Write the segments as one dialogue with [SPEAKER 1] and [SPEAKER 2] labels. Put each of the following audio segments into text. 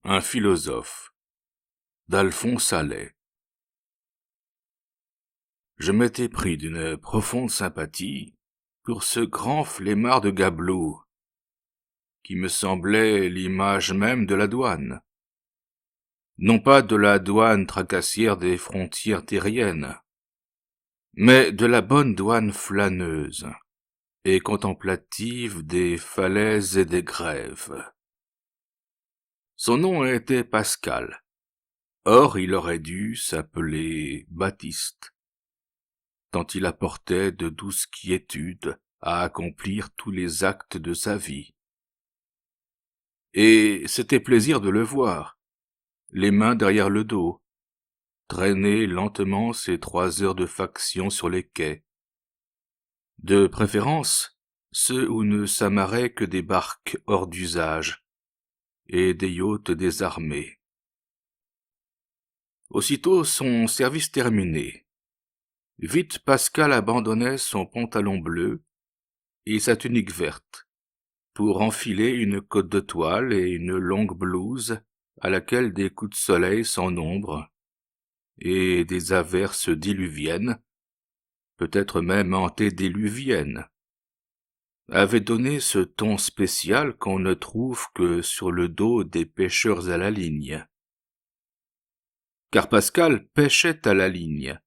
[SPEAKER 1] Un philosophe, d'Alphonse Allais. Je m'étais pris d'une profonde sympathie pour ce grand flemmard de Gabelou, qui me semblait l'image même de la douane. Non pas de la douane tracassière des frontières terriennes, mais de la bonne douane flâneuse et contemplative des falaises et des grèves. Son nom était Pascal. Or il aurait dû s'appeler Baptiste, tant il apportait de douces quiétudes à accomplir tous les actes de sa vie. Et c'était plaisir de le voir, les mains derrière le dos, traîner lentement ses 3 heures de faction sur les quais. De préférence, ceux où ne s'amarraient que des barques hors d'usage et des yachts désarmés. Aussitôt son service terminé, vite Pascal abandonnait son pantalon bleu et sa tunique verte, pour enfiler une cotte de toile et une longue blouse à laquelle des coups de soleil sans nombre et des averses diluviennes, peut-être même antédiluviennes, avaient donné ce ton spécial qu'on ne trouve que sur le dos des pêcheurs à la ligne. Car Pascal pêchait à la ligne,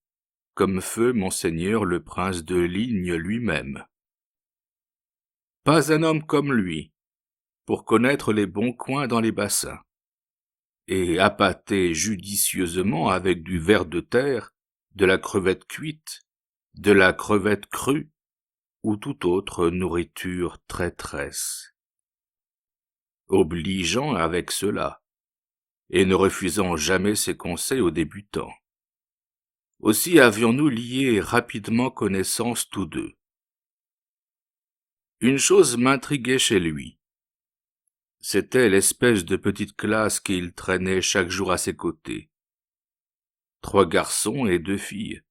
[SPEAKER 1] comme feu monseigneur le prince de Ligne lui-même. Pas un homme comme lui, pour connaître les bons coins dans les bassins, et appâter judicieusement avec du ver de terre, de la crevette cuite, de la crevette crue, ou toute autre nourriture traîtresse. Obligeant avec cela, et ne refusant jamais ses conseils aux débutants. Aussi avions-nous lié rapidement connaissance tous deux. Une chose m'intriguait chez lui. C'était l'espèce de petite classe qu'il traînait chaque jour à ses côtés. 3 garçons et 2 filles,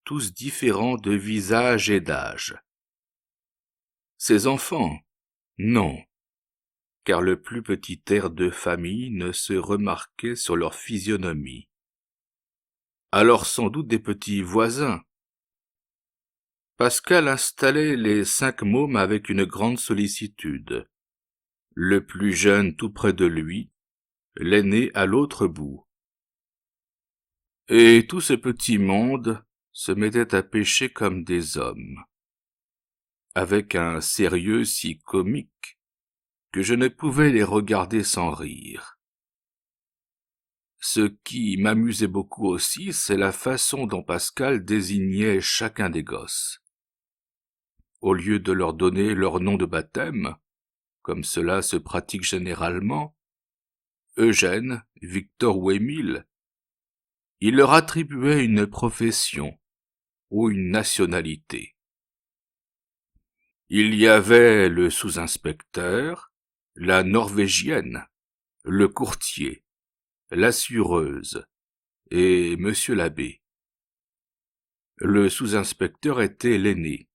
[SPEAKER 1] tous différents de visage et d'âge. Ses enfants, non, car le plus petit air de famille ne se remarquait sur leur physionomie. Alors sans doute des petits voisins. Pascal installait les 5 mômes avec une grande sollicitude. Le plus jeune tout près de lui, l'aîné à l'autre bout. Et tout ce petit monde se mettait à pêcher comme des hommes, avec un sérieux si comique que je ne pouvais les regarder sans rire. Ce qui m'amusait beaucoup aussi, c'est la façon dont Pascal désignait chacun des gosses. Au lieu de leur donner leur nom de baptême, comme cela se pratique généralement, Eugène, Victor ou Émile, il leur attribuait une profession ou une nationalité. Il y avait le sous-inspecteur, la norvégienne, le courtier, l'assureuse et monsieur l'abbé. Le sous-inspecteur était l'aîné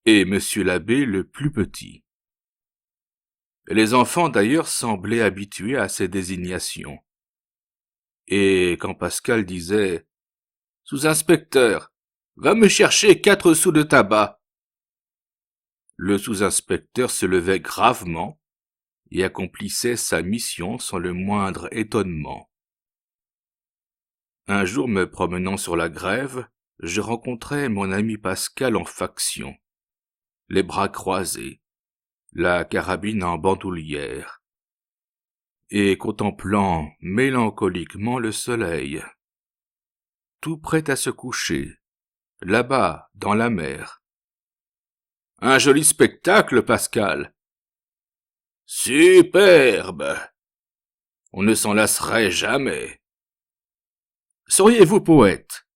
[SPEAKER 1] et monsieur l'abbé le plus petit. Les enfants d'ailleurs semblaient habitués à ces désignations. Et quand Pascal disait « Sous-inspecteur, va me chercher 4 sous de tabac », le sous-inspecteur se levait gravement et accomplissait sa mission sans le moindre étonnement. Un jour, me promenant sur la grève, je rencontrai mon ami Pascal en faction, les bras croisés, la carabine en bandoulière, et contemplant mélancoliquement le soleil, tout prêt à se coucher, là-bas, dans la mer. « Un joli spectacle, Pascal !»« Superbe ! On ne s'en lasserait jamais. »« Seriez-vous poète ?»«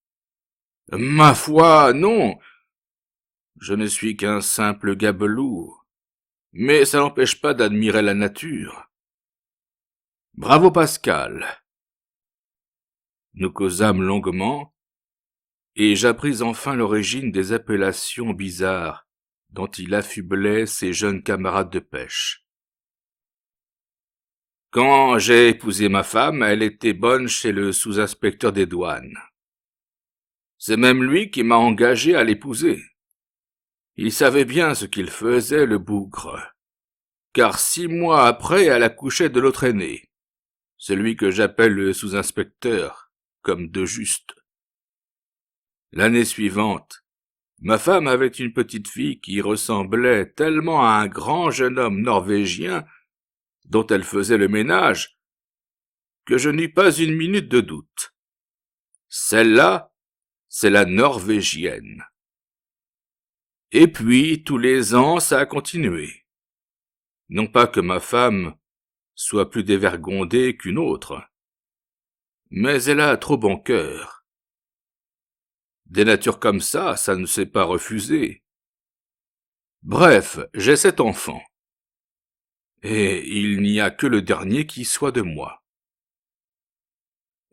[SPEAKER 1] Ma foi, non. Je ne suis qu'un simple gabelou, mais ça n'empêche pas d'admirer la nature. » Bravo, Pascal. Nous causâmes longuement, et j'appris enfin l'origine des appellations bizarres dont il affublait ses jeunes camarades de pêche. Quand j'ai épousé ma femme, elle était bonne chez le sous-inspecteur des douanes. C'est même lui qui m'a engagé à l'épouser. Il savait bien ce qu'il faisait, le bougre. Car 6 mois après, elle accouchait de l'autre aîné, celui que j'appelle le sous-inspecteur, comme de juste. L'année suivante, ma femme avait une petite fille qui ressemblait tellement à un grand jeune homme norvégien dont elle faisait le ménage, que je n'eus pas une minute de doute. Celle-là, c'est la norvégienne. Et puis, tous les ans, ça a continué. Non pas que ma femme soit plus dévergondée qu'une autre, mais elle a trop bon cœur. Des natures comme ça ne s'est pas refusé. Bref, j'ai 7 enfants. Et il n'y a que le dernier qui soit de moi.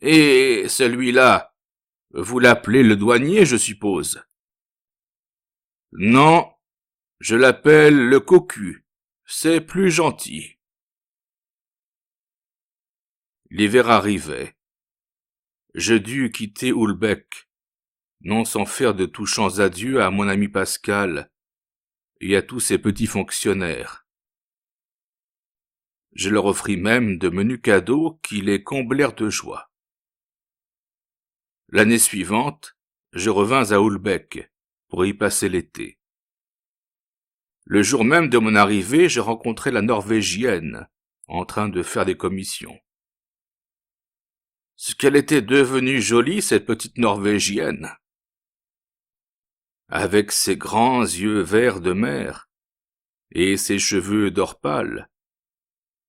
[SPEAKER 1] Et celui-là, vous l'appelez le douanier, je suppose? Non, je l'appelle le cocu. C'est plus gentil. L'hiver arrivait. Je dus quitter Houlbec, non sans faire de touchants adieux à mon ami Pascal et à tous ses petits fonctionnaires. Je leur offris même de menus cadeaux qui les comblèrent de joie. L'année suivante, je revins à Houlbec pour y passer l'été. Le jour même de mon arrivée, je rencontrai la Norvégienne en train de faire des commissions. Ce qu'elle était devenue jolie, cette petite Norvégienne. Avec ses grands yeux verts de mer et ses cheveux d'or pâle,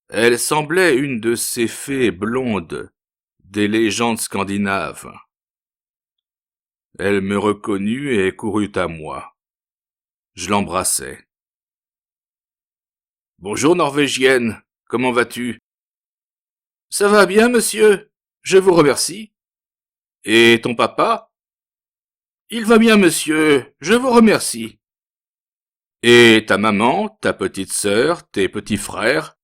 [SPEAKER 1] elle semblait une de ces fées blondes des légendes scandinaves. Elle me reconnut et courut à moi. Je l'embrassai. « Bonjour Norvégienne, comment vas-tu ?»« Ça va bien, monsieur, je vous remercie. »« Et ton papa ?»« Il va bien, monsieur, je vous remercie. »« Et ta maman, ta petite sœur, tes petits frères ?»«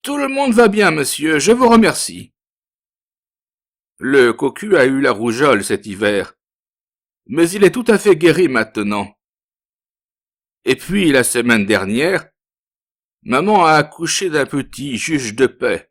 [SPEAKER 1] Tout le monde va bien, monsieur, je vous remercie. » Le cocu a eu la rougeole cet hiver, mais il est tout à fait guéri maintenant. Et puis, la semaine dernière, maman a accouché d'un petit juge de paix.